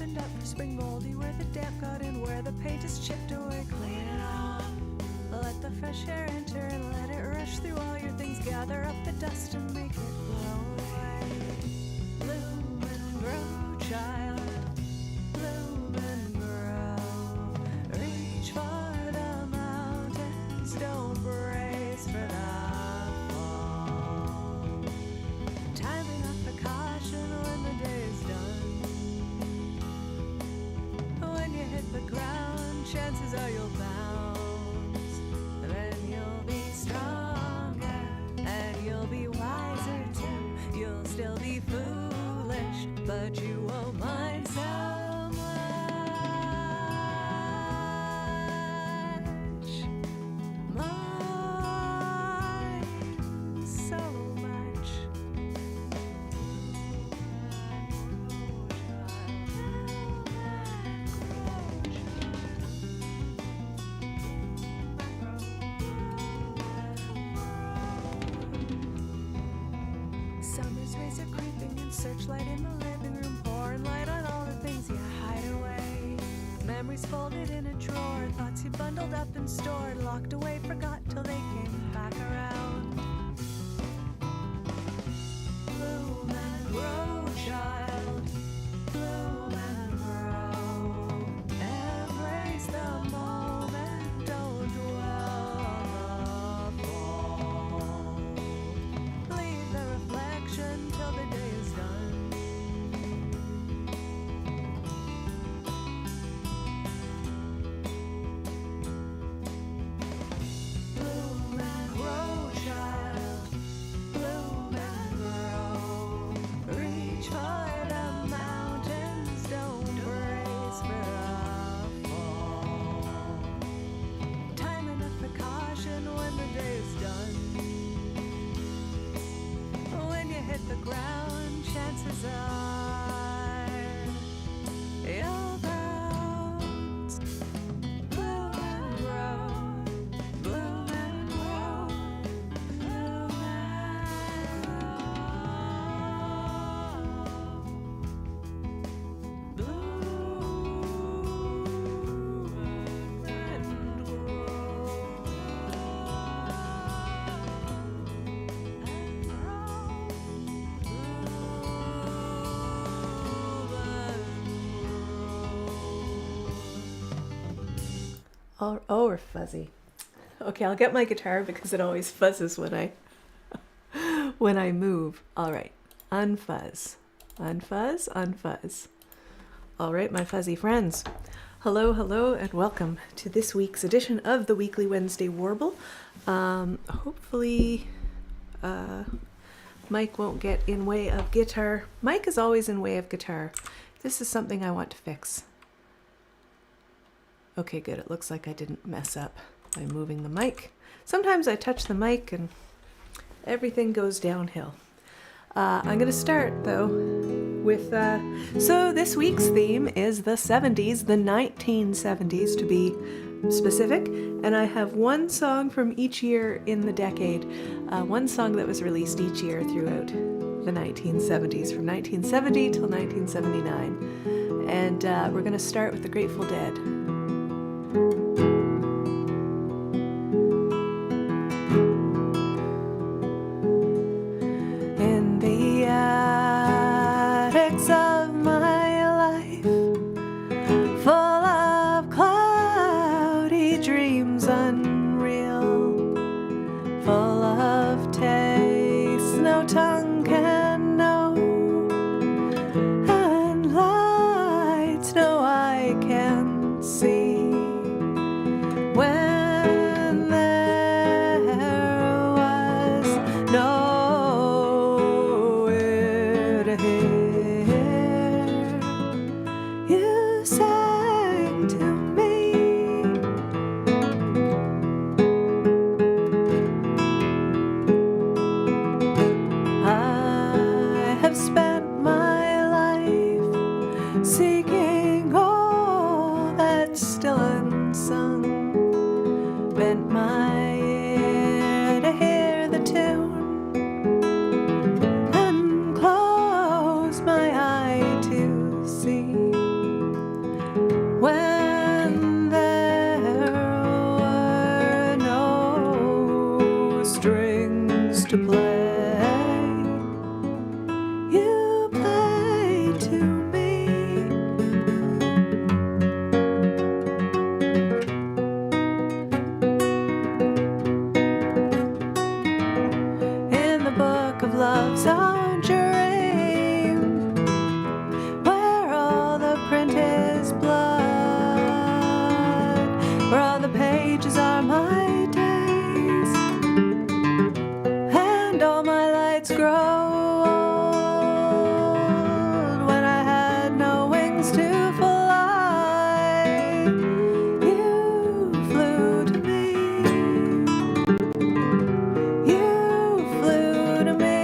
opened up for spring moldy, where the damp got in, where the paint is chipped away. Clean it off, let the fresh air enter and let it rush through all your things. Gather up the dust and make it blow away. Bloom and grow, child, bloom and grow. Reach for the mountains, don't brace for the fall. Time enough for caution when the day is done. When you hit the ground, chances are you'll bounce. Then you'll be stronger and you'll be wiser too. You'll still be foolish, but you won't mind so much. Mind so much. Summer's rays are creeping and searchlight in the living room, pouring light on all the things you hide away. Memories folded in a drawer, thoughts you bundled up and stored, locked away, forgot till they came back around. Bloom and grow, child, bloom and grow. Embrace the moment, don't dwell on the fall. Leave the reflection till the day is done. Bloom and grow, child, bloom and grow. Reach for the mountains, don't brace for the fall. Time enough for caution when the day is done. When you hit the ground, chances are you'll bounce. Bloom and grow, bloom and grow, bloom and grow. Bloom and Oh, we're fuzzy. Okay, I'll get my guitar because it always fuzzes when I move. All right, unfuzz, unfuzz, unfuzz. All right, my fuzzy friends. Hello, hello, and welcome to this week's edition of the Weekly Wednesday Warble. Hopefully, Mike won't get in way of guitar. Mike is always in way of guitar. This is something I want to fix. Okay, good. It looks like I didn't mess up by moving the mic. Sometimes I touch the mic and everything goes downhill. I'm going to start, though, with... So this week's theme is the 70s, the 1970s to be specific. And I have one song from each year in the decade. One song that was released each year throughout the 1970s, from 1970 till 1979. And we're going to start with the Grateful Dead. In the attics of my life, full of cloudy dreams unreal, full of tastes no tongue can know, and lights no eye can see. When there was nowhere to hear, you sang to me. strings to play. You play to me. In the book of love's own dream, where all the print is blood, where all the pages are my days, and all my lights grow old. When I had no wings to fly, you flew to me. You flew to me.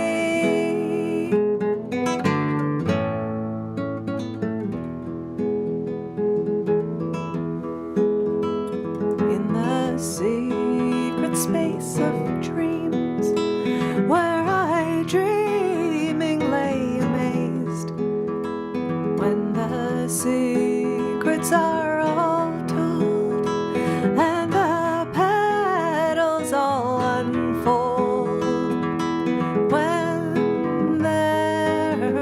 In the secret space of dreams, where I dreaming lay amazed, when the secrets are all told and the petals all unfold, when there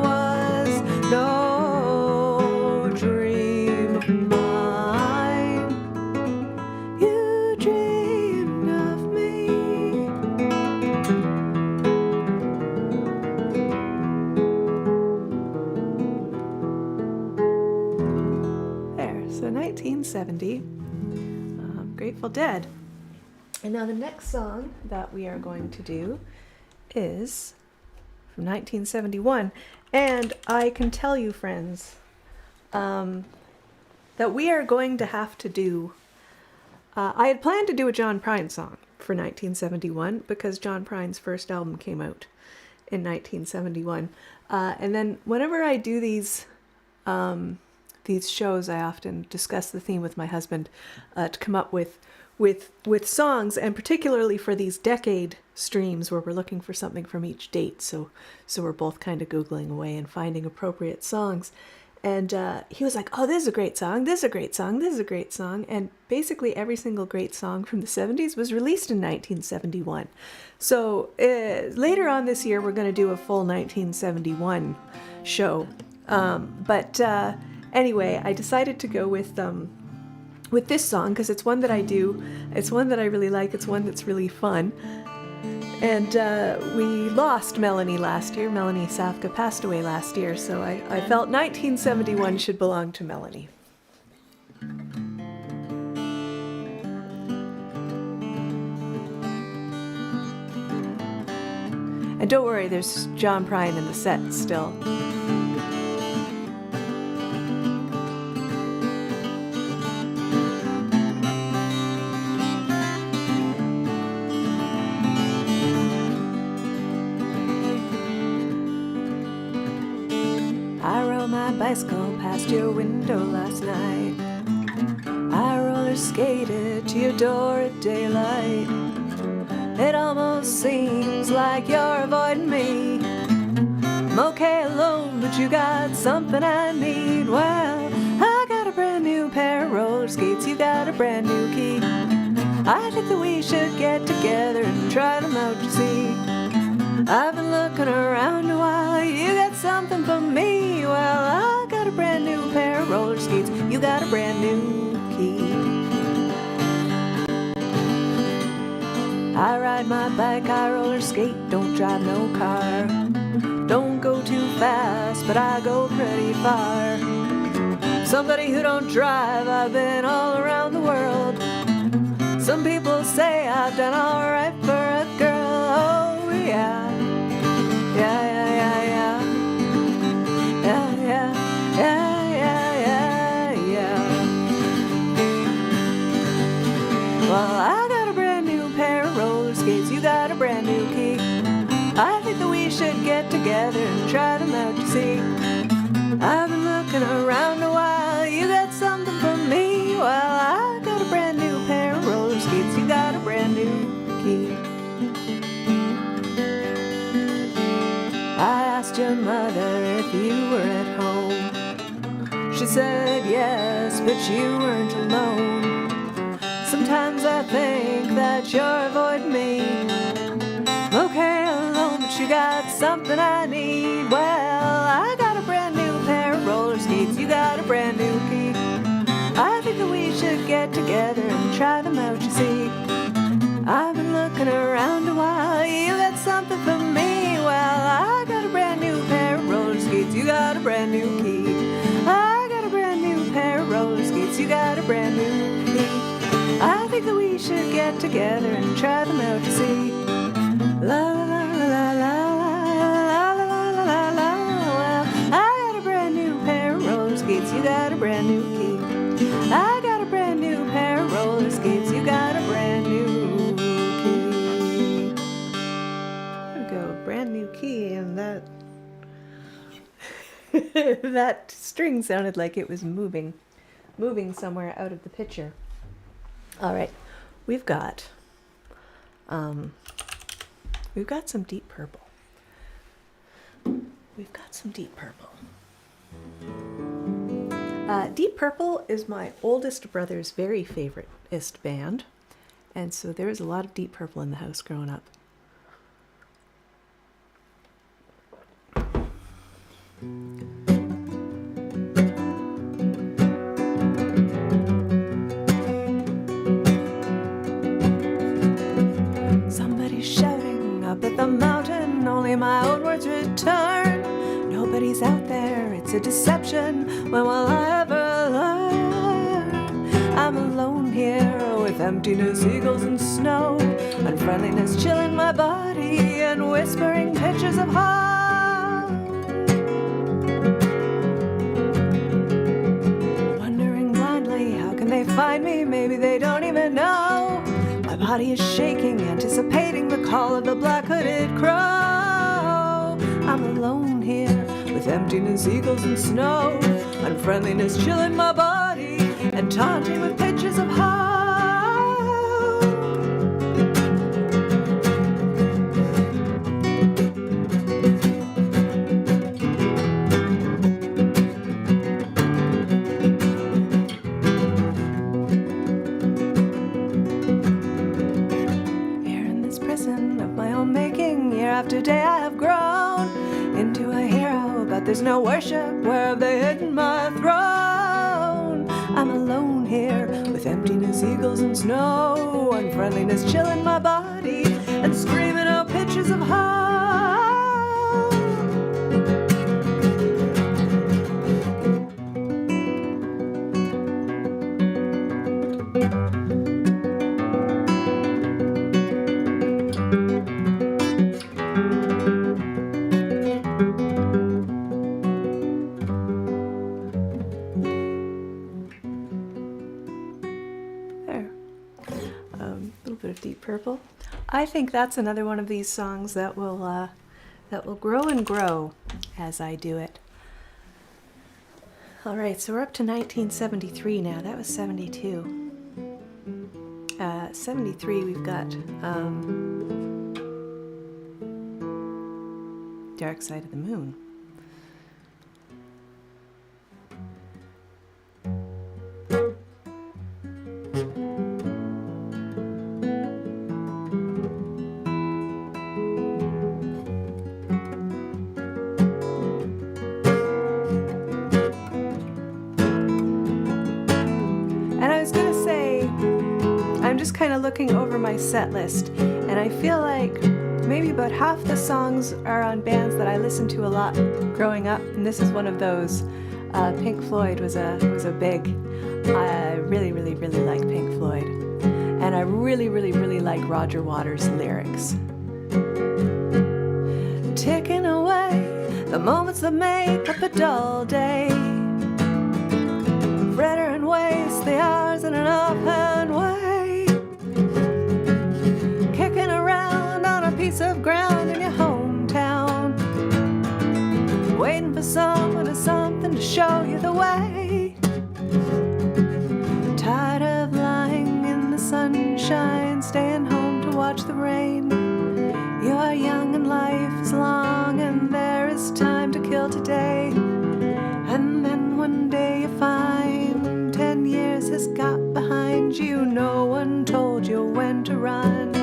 was no dream of mine, you dreamed of me. There, so 1970, Grateful Dead. And now the next song that we are going to do is from 1971. And I can tell you, friends, that we are going to have to do... I had planned to do a John Prine song for 1971 because John Prine's first album came out in 1971. And then whenever I do these shows, I often discuss the theme with my husband to come up with songs, and particularly for these decade streams where we're looking for something from each date. So we're both kind of Googling away and finding appropriate songs. And he was like, oh, this is a great song, this is a great song, this is a great song. And basically every single great song from the 70s was released in 1971. So later on this year, we're going to do a full 1971 show. But anyway, I decided to go with this song because it's one that I do. It's one that I really like. It's one that's really fun. And we lost Melanie last year. Melanie Safka passed away last year, so I felt 1971 should belong to Melanie. And don't worry, there's John Prine in the set still. Bicycle past your window last night. I roller skated to your door at daylight. It almost seems like you're avoiding me. I'm okay alone, but you got something I need. Well, I got a brand new pair of roller skates, you got a brand new key. I think that we should get together and try them out, you see. I've been looking around a while, you got something for me. Well, I got a brand new pair of roller skates, you got a brand new key. I ride my bike, I roller skate, don't drive no car. Don't go too fast, but I go pretty far. Somebody who don't drive, I've been all around the world. Some people say I've done alright for a girl, oh yeah. Yeah, yeah, yeah, yeah. Yeah, yeah, yeah, yeah, yeah, yeah. Well, I got a brand new pair of roller skates, you got a brand new key. I think that we should get together and try them out, you see. I've been looking around a while, you got something for me. Well, I got a brand new pair of roller skates, you got a brand new key. I asked your mother if you were at home. She said yes, but you weren't alone. Sometimes I think that but you're avoiding me. I'm okay alone, but you got something I need. Well, I got a brand new pair of roller skates, you got a brand new key. I think that we should get together and try them out, you see. I've been looking around a while, you got something for me. Well, I got a brand new pair of roller skates, you got a brand new key. I got a brand new pair of roller skates, you got a brand new key. I think that we should get together and try them out to see. La la la la la la la la la la la. Well, I got a brand new pair of roller skates, you got a brand new key. I got a brand new pair of roller skates, you got a brand new key. There we go, brand new key, and that that string sounded like it was moving somewhere out of the picture. All right, we've got some Deep Purple. We've got some Deep Purple. Deep Purple is my oldest brother's very favoriteest band, and so there was a lot of Deep Purple in the house growing up. Somebody's shouting up at the mountain, only my own words return. Nobody's out there, it's a deception. When will I ever learn? I'm alone here with emptiness, eagles and snow, unfriendliness chilling my body and whispering pictures of harm. Wondering blindly, how can they find me? Maybe they don't even know. My body is shaking, anticipating the call of the black-hooded crow. I'm alone here with emptiness, eagles and snow, unfriendliness chilling my body and taunting with pictures of harm. Here in this prison of my own making, year after day I have grown into a hero, but there's no worship. Where have they hidden my throne? I'm alone here with emptiness, eagles and snow, unfriendliness chilling my body and screaming out pictures of harm. Deep Purple. I think that's another one of these songs that will grow and grow as I do it. All right, so we're up to 1973 now. That was 72. 73, we've got Dark Side of the Moon. Kind of looking over my set list, and I feel like maybe about half the songs are on bands that I listened to a lot growing up, and this is one of those. Pink Floyd was a big. I really like Pink Floyd, and I really like Roger Waters' lyrics. Ticking away the moments that make up a dull day, fritter and waste the hours in an offhand way. Piece of ground in your hometown, waiting for someone or something to show you the way. Tired of lying in the sunshine, staying home to watch the rain. You are young and life is long, and there is time to kill today. And then one day you find 10 years has got behind you. No one told you when to run.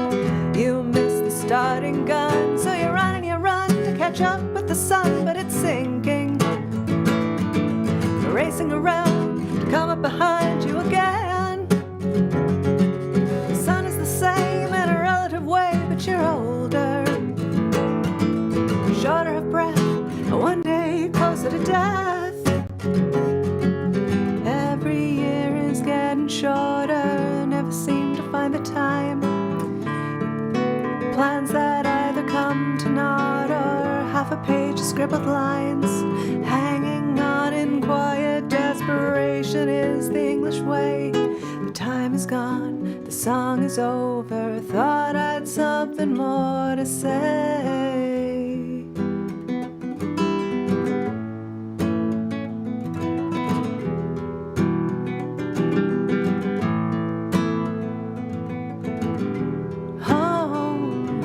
You miss the starting gun, so you run and you run to catch up with the sun, but it's sinking. You're racing around to come up behind you again. The sun is the same in a relative way, but you're older, shorter of breath, and one day closer to death. Every year is getting shorter, never seem to find the time. Plans that either come to naught or half a page of scribbled lines. Hanging on in quiet desperation is the English way. The time is gone, the song is over. Thought I'd something more to say.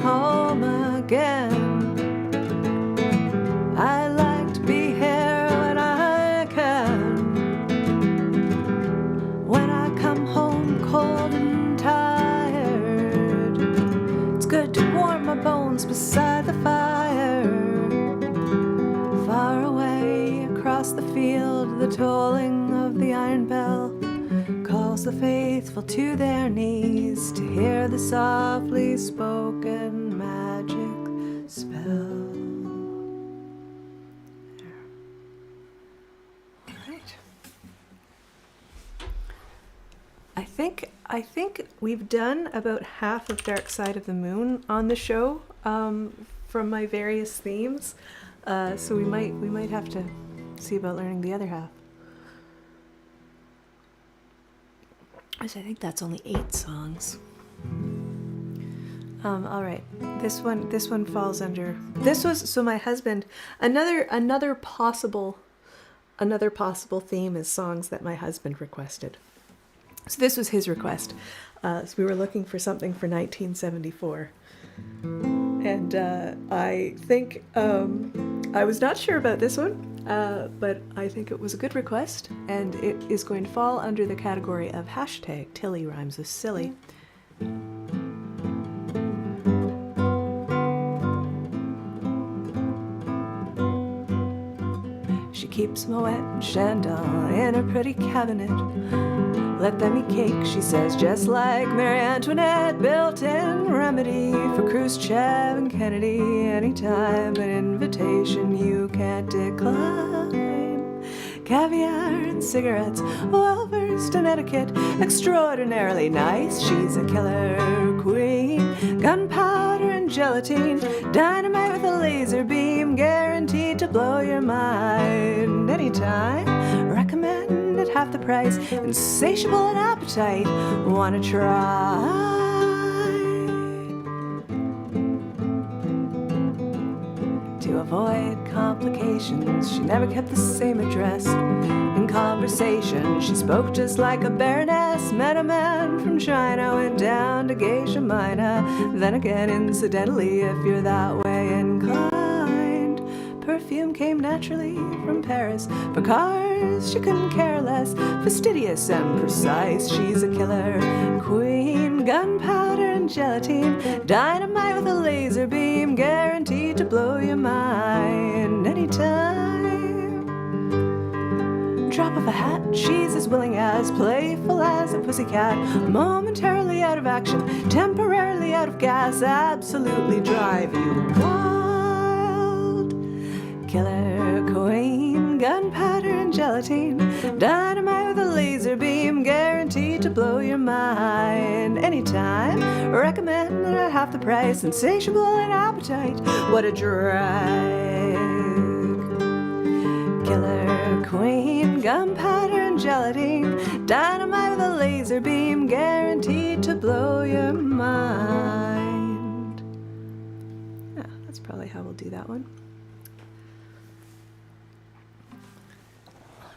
Home again. I like to be here when I can. When I come home cold and tired, it's good to warm my bones beside the fire. Far away across the field, the tolling of the iron bell calls the faithful to their knees to hear the softly spoken magic spell. There. All right. I think we've done about half of Dark Side of the Moon on the show from my various themes. So we might have to see about learning the other half. I think that's only 8 songs. All right, this one falls under. This was so my husband. Another possible theme is songs that my husband requested. So this was his request. So we were looking for something for 1974, and I think I was not sure about this one. But I think it was a good request, and it is going to fall under the category of hashtag Tilley rhymes with silly. She keeps Moet and Chandon in her pretty cabinet. Let them eat cake, she says, just like Mary Antoinette. Built-in remedy for Khrushchev and Kennedy. Anytime an invitation you can't decline. Caviar and cigarettes, well-versed in etiquette. Extraordinarily nice, she's a killer queen. Gunpowder and gelatine. Dynamite with a laser beam. Guaranteed to blow your mind. Anytime, recommend at half the price, insatiable in appetite, wanna try. To avoid complications, she never kept the same address. In conversation, she spoke just like a baroness. Met a man from China, went down to Geisha Minor. Then again, incidentally, if you're that way inclined. Perfume came naturally from Paris. For cars, she couldn't care less. Fastidious and precise, she's a killer queen. Gunpowder and gelatine. Dynamite with a laser beam. Guaranteed to blow your mind anytime. Drop of a hat, she's as willing as, playful as a pussycat. Momentarily out of action, temporarily out of gas. Absolutely drive you wild. Killer queen, gunpowder and gelatine. Dynamite with a laser beam. Guaranteed to blow your mind anytime. Recommend at half the price. Insatiable in appetite. What a drag. Killer queen, gunpowder and gelatine. Dynamite with a laser beam. Guaranteed to blow your mind. Yeah, that's probably how we'll do that one.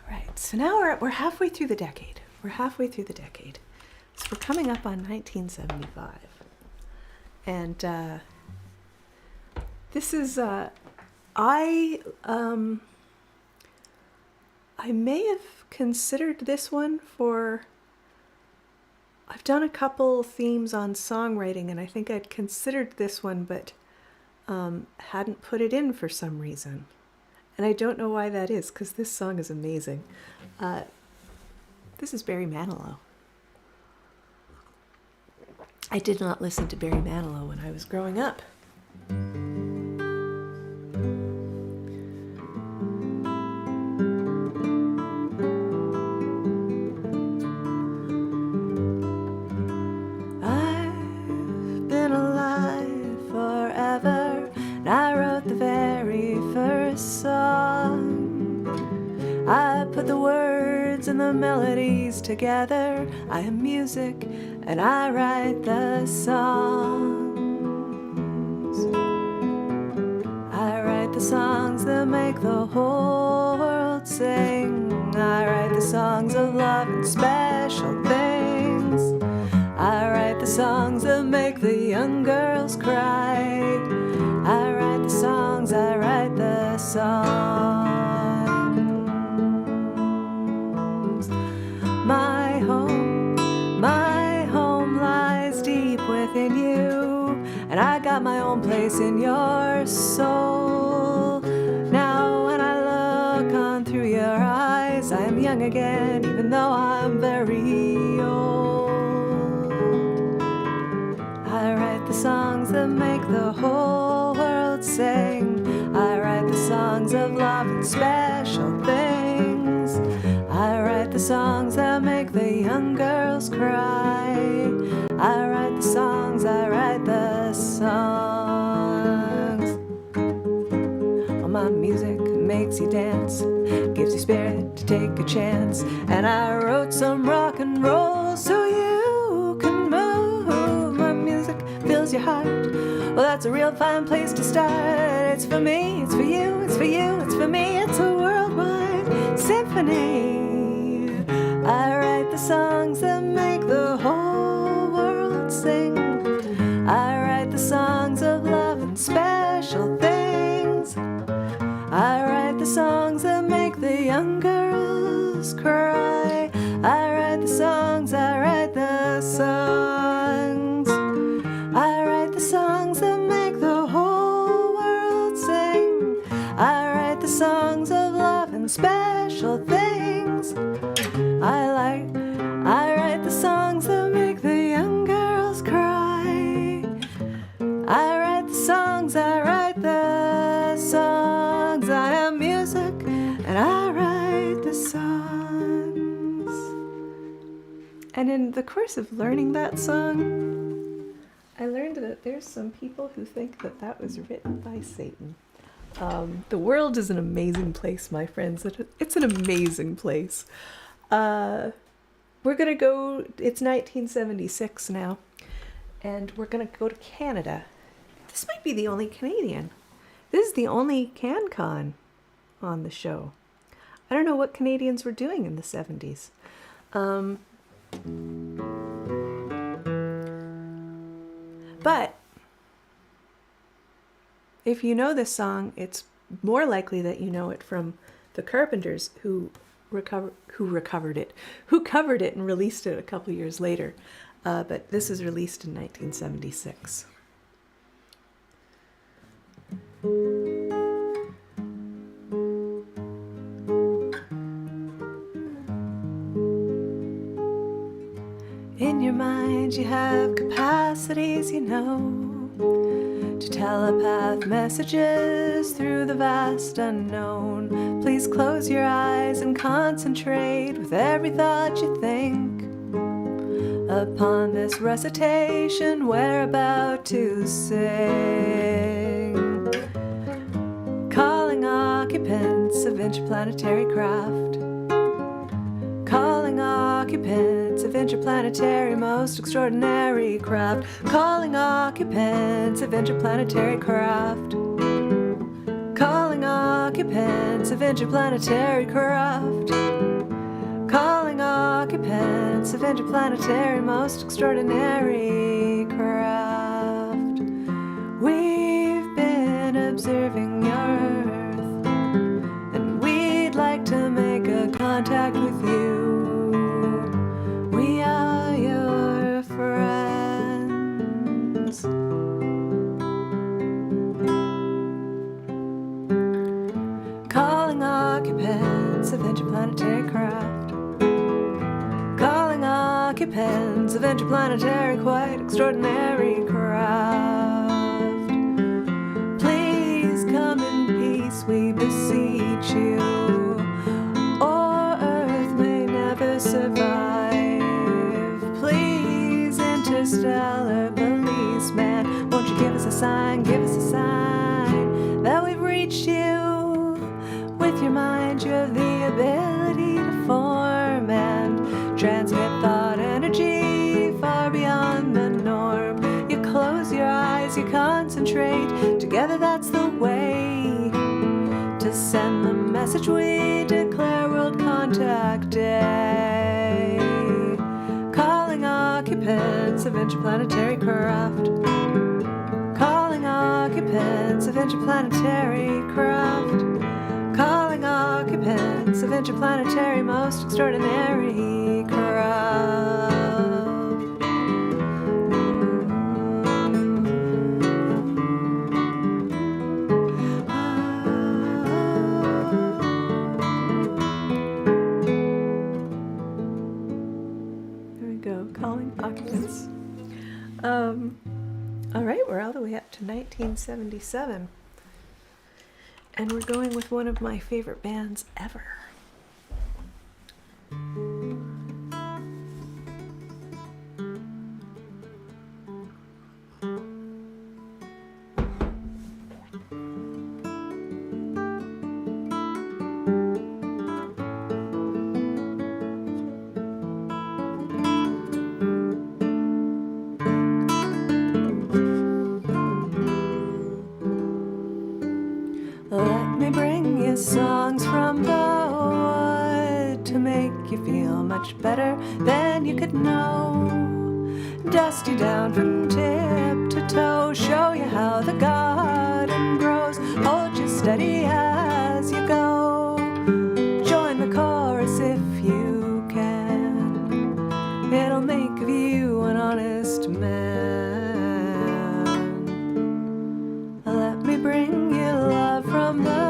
Right, so now we're halfway through the decade. So we're coming up on 1975. And this is, I may have considered this one for I've done a couple themes on songwriting, and I think I'd considered this one, but hadn't put it in for some reason. And I don't know why that is, because this song is amazing. This is Barry Manilow. I did not listen to Barry Manilow when I was growing up. I've been alive forever, and I wrote the very first song. I put the words and the melodies together. I am music, and I write the songs. I write the songs that make the whole world sing. I write the songs of love and special things. I write the songs that make the young girls cry. I write the songs, I write the songs. My home lies deep within you, and I got my own place in your soul. Now when I look on through your eyes, I am young again, even though I'm very old. I write the songs that make the whole world sing. I write the songs of love and special things. I write the songs that make the young girls cry. I write the songs, I write the songs. Well, my music makes you dance, gives you spirit to take a chance. And I wrote some rock and roll so you can move. My music fills your heart. Well, that's a real fine place to start. It's for me, it's for you, it's for you, it's for me. It's a worldwide symphony. I write the songs that make the whole world sing. I write the songs of love and special things. I write the songs that make the young girls cry. I write the songs, I write the songs. I write the songs that make the whole world sing. I write the songs of love and special things. I write the songs that make the young girls cry. I write the songs, I write the songs. I am music, and I write the songs. And in the course of learning that song, I learned that there's some people who think that that was written by Satan. The world is an amazing place, my friends. It's an amazing place. We're going to go, it's 1976 now, and we're going to go to Canada. This might be the only Canadian. This is the only CanCon on the show. I don't know what Canadians were doing in the 70s. But if you know this song, it's more likely that you know it from the Carpenters, who covered it and released it a couple years later. But this is released in 1976. In your mind you have capacities, you know, to telepath messages through the vast unknown. Please close your eyes and concentrate with every thought you think upon this recitation we're about to sing. Calling occupants of interplanetary craft. Calling occupants of interplanetary most extraordinary craft. Calling occupants of interplanetary craft. Calling occupants of interplanetary craft. Calling occupants of interplanetary most extraordinary craft. We've been observing your Earth, and we'd like to make a contact with you. We are your occupants of interplanetary craft. Calling occupants of interplanetary quite extraordinary craft. Please come in peace, we beseech you, or Earth may never survive. Please, interstellar policeman, won't you give us a sign that we've reached you? With your mind, you have the ability to form and transmit thought energy far beyond the norm. You close your eyes, you concentrate. Together, that's the way to send the message we declare World Contact Day. Calling occupants of interplanetary craft. Calling occupants of interplanetary craft. Calling occupants of interplanetary most extraordinary craft. There we go, calling occupants. All right, we're all the way up to 1977. And we're going with one of my favorite bands ever. Songs from the wood to make you feel much better than you could know. Dust you down from tip to toe, show you how the garden grows. Hold you steady as you go. Join the chorus if you can. It'll make of you an honest man. Let me bring you love from the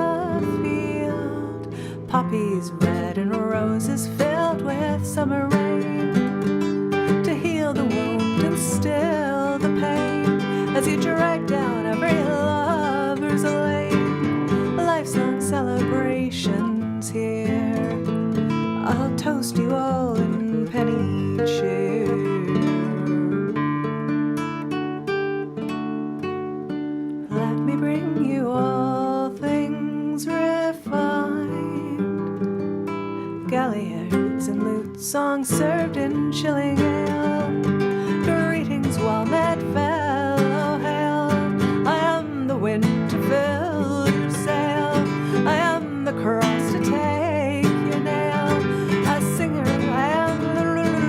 poppies red and roses filled with summer rain, to heal the wound and still the pain as you drag down every lover's lane. Lifelong celebrations here, I'll toast you all in penny cheer. Let me bring you all things refined, galliards and lute songs served in chilling ale. Greetings, well-met fellow, hail. I am the wind to fill your sail. I am the cross to take your nail. A singer, I am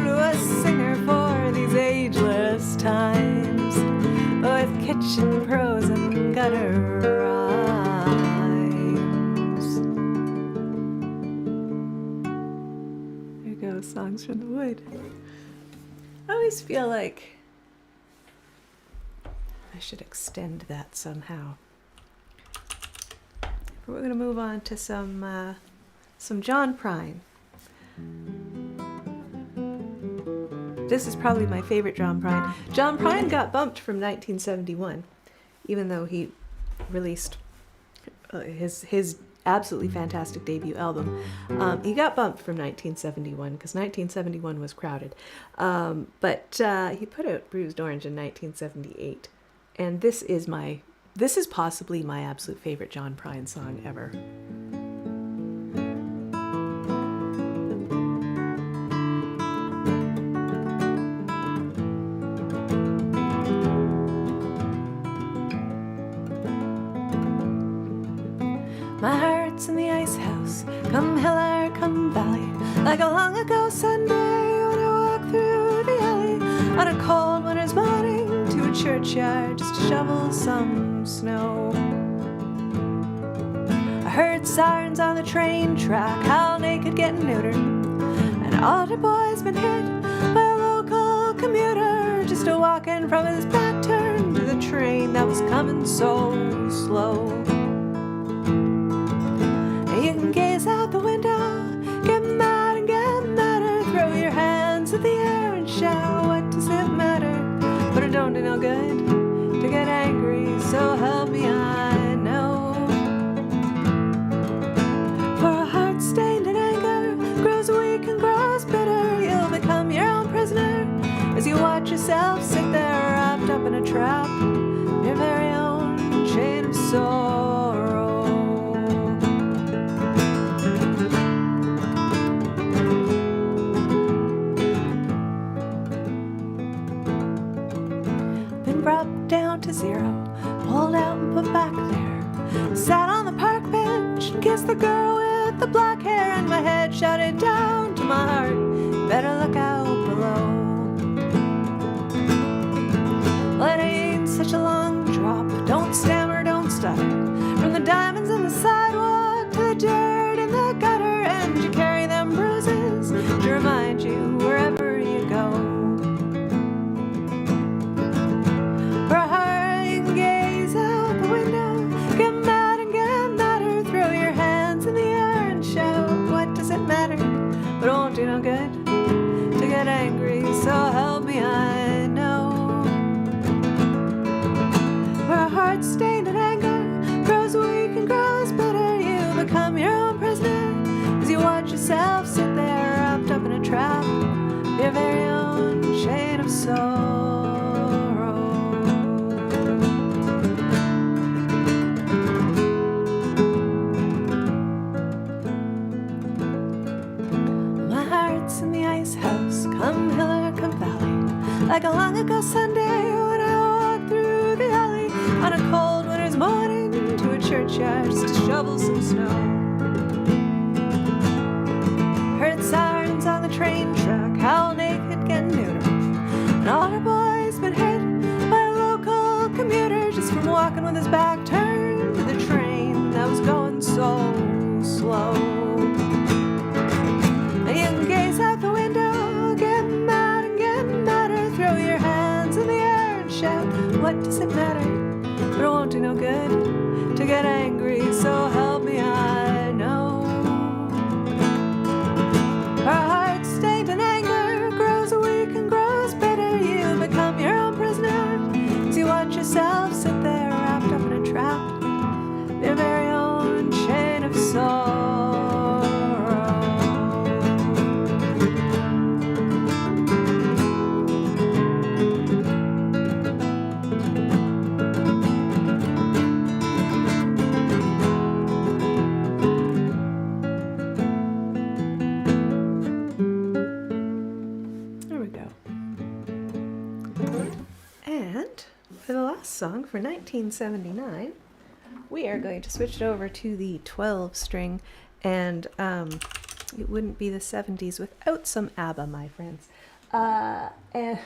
a singer for these ageless times, with kitchen prose and gutter songs from the wood. I always feel like I should extend that somehow. We're going to move on to some John Prine. This is probably my favorite John Prine. John Prine got bumped from 1971, even though he released his absolutely fantastic debut album. He got bumped from 1971 because 1971 was crowded. But he put out Bruised Orange in 1978. And this is possibly my absolute favorite John Prine song ever. My heart's in the ice house, come hill or come valley, like a long ago Sunday when I walk through the alley on a cold winter's morning to a churchyard just to shovel some snow. I heard sirens on the train track, how naked getting neutered. An altar boy's been hit by a local commuter just a walking from his back turn to the train that was coming so slow. You can gaze out pulled out and put back there. Sat on the park bench and kissed the girl with the black hair, and my head shouted down to my heart, better look out below. Well, it ain't such a long drop, don't stammer, don't stutter, from the diamonds in the sidewalk to the dirt in the gutter, and you carry them bruises to remind you wherever you go. For a heart you can gaze out the window, get mad and get madder, throw your hands in the air and shout, what does it matter? But it won't do no good to get angry, so help me I know. Where a heart stained in anger grows weak and grows bitter, you become your own prisoner as you watch yourself sit there wrapped up in a trap, your very own chain of sorrow. My heart's in the ice house, come hill or come valley, like a long ago Sunday when I walked through the alley on a cold winter's morning to a churchyard just to shovel some snow. Heard sirens on the train track, howl naked, get neutered, and all her boys been hit by a local commuter just from walking with his back turned to the train that was going so slow. And you can gaze out the window, get mad and get madder, throw your hands in the air and shout, what does it matter? But it won't do no good to get angry, so help me I know. Our heart stained in anger grows weak and grows bitter, you become your own prisoner as you watch yourself sit there wrapped up in a trap, your very own chain of sorrow. For the last song, for 1979, we are going to switch it over to the 12-string, and it wouldn't be the 70s without some ABBA, my friends. And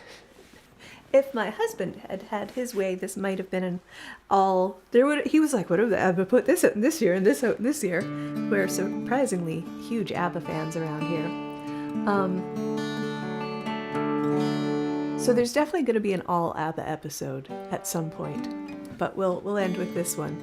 if my husband had had his way, this might have been an all... He was like, what if the ABBA put this out this year and this out this year? We're surprisingly huge ABBA fans around here. So there's definitely going to be an all ABBA episode at some point, but we'll end with this one.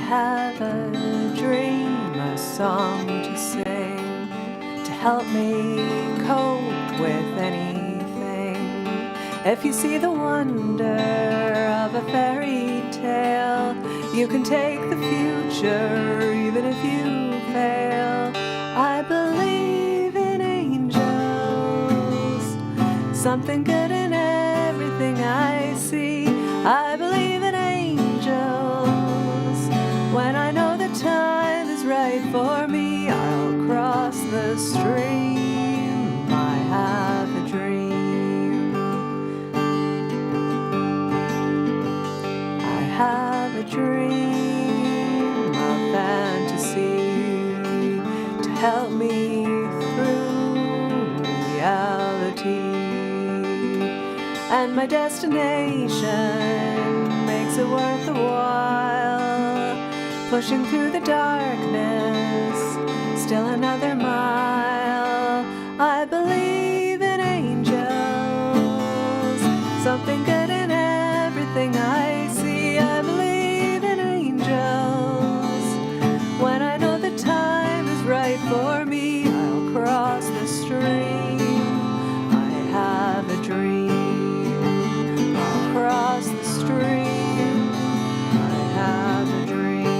Have a dream, a song to sing, to help me cope with anything. If you see the wonder of a fairy tale, you can take the future even if you fail. I believe in angels, something good in everything I see. I believe in angels. When I know the time is right for me, I'll cross the stream. I have a dream. I have a dream, a fantasy to help me through reality. And my destination makes it worth the while. Pushing through the darkness, still another mile. I believe in angels, something good in everything I see. I believe in angels. When I know the time is right for me, I'll cross the stream. I have a dream. I'll cross the stream. I have a dream.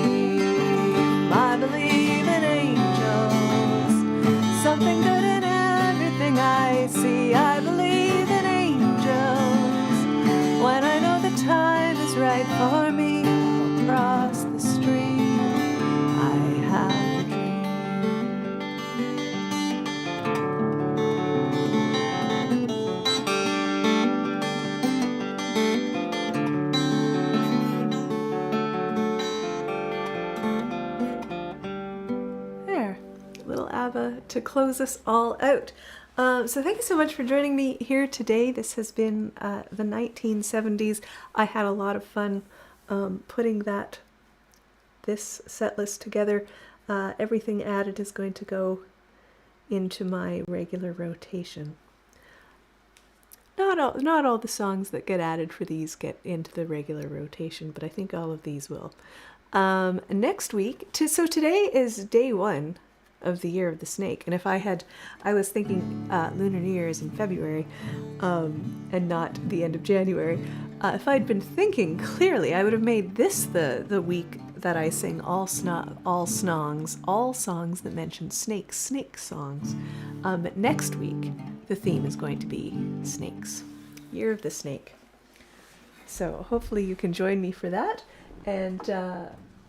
ABBA to close us all out. So thank you so much for joining me here today. This has been the 1970s. I had a lot of fun putting this set list together. Everything added is going to go into my regular rotation. Not all the songs that get added for these get into the regular rotation, but I think all of these will. Next week, so today is day 1 of the Year of the Snake, and I was thinking Lunar New Year's in February, and not the end of January. If I'd been thinking clearly, I would have made this the week that I sing all songs that mention snakes, snake songs. But next week, the theme is going to be snakes, Year of the Snake. So hopefully you can join me for that, and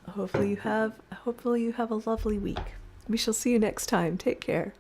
hopefully you have a lovely week. We shall see you next time. Take care.